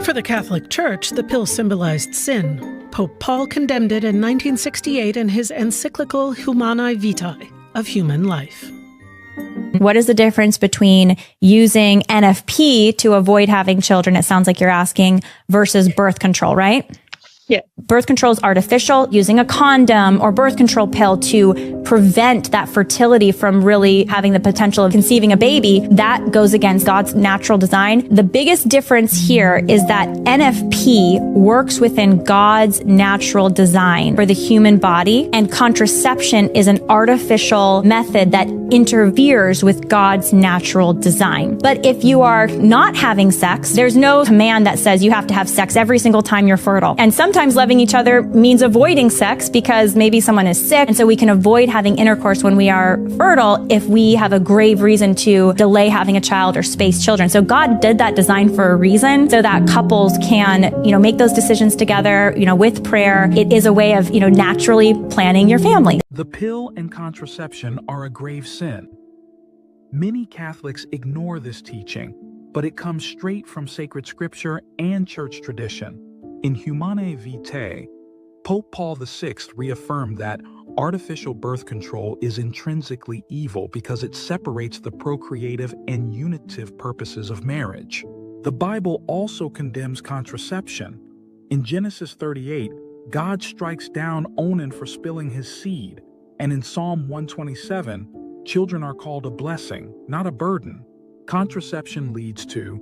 For the Catholic Church, the pill symbolized sin. Pope Paul condemned it in 1968 in his encyclical Humanae Vitae, of human life. What is the difference between using NFP to avoid having children, it sounds like you're asking, versus birth control, right? Yeah. Birth control is artificial, using a condom or birth control pill to prevent that fertility from really having the potential of conceiving a baby. That goes against God's natural design. The biggest difference here is that NFP works within God's natural design for the human body, and contraception is an artificial method that interferes with God's natural design. But if you are not having sex, there's no command that says you have to have sex every single time you're fertile. And sometimes loving each other means avoiding sex because maybe someone is sick, and so we can avoid having intercourse when we are fertile if we have a grave reason to delay having a child or space children. So God did that design for a reason so that couples can, make those decisions together, with prayer. It is a way of, naturally planning your family. The pill and contraception are a grave sin. Many Catholics ignore this teaching, but it comes straight from sacred scripture and church tradition. In Humanae Vitae, Pope Paul VI reaffirmed that artificial birth control is intrinsically evil because it separates the procreative and unitive purposes of marriage. The Bible also condemns contraception. In Genesis 38, God strikes down Onan for spilling his seed, and in Psalm 127, children are called a blessing, not a burden. Contraception leads to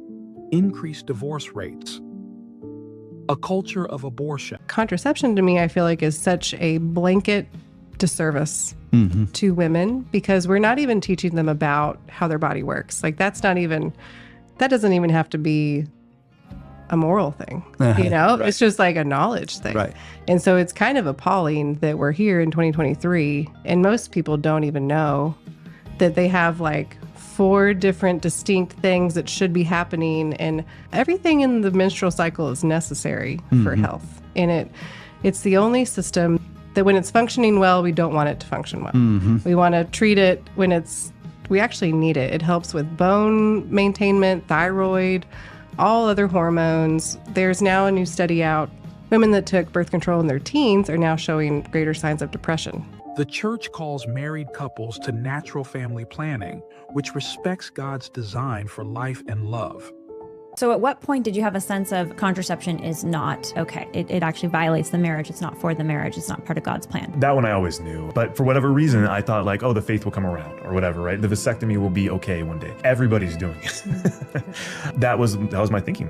increased divorce rates, a culture of abortion. Contraception to me, I feel like, is such a blanket disservice to women because we're not even teaching them about how their body works. Like that doesn't even have to be a moral thing, Right. It's just like a knowledge thing. Right. And so it's kind of appalling that we're here in 2023 and most people don't even know that they have like 4 different distinct things that should be happening, and everything in the menstrual cycle is necessary for health. And it's the only system that when it's functioning well, we don't want it to function well. We want to treat it when we actually need it. It helps with bone maintainment, thyroid, all other hormones. There's now a new study out. Women that took birth control in their teens are now showing greater signs of depression. The church calls married couples to natural family planning, which respects God's design for life and love. So at what point did you have a sense of contraception is not okay? It actually violates the marriage. It's not for the marriage. It's not part of God's plan. That one I always knew. But for whatever reason, I thought like, the faith will come around or whatever, right? The vasectomy will be okay one day. Everybody's doing it. That was my thinking.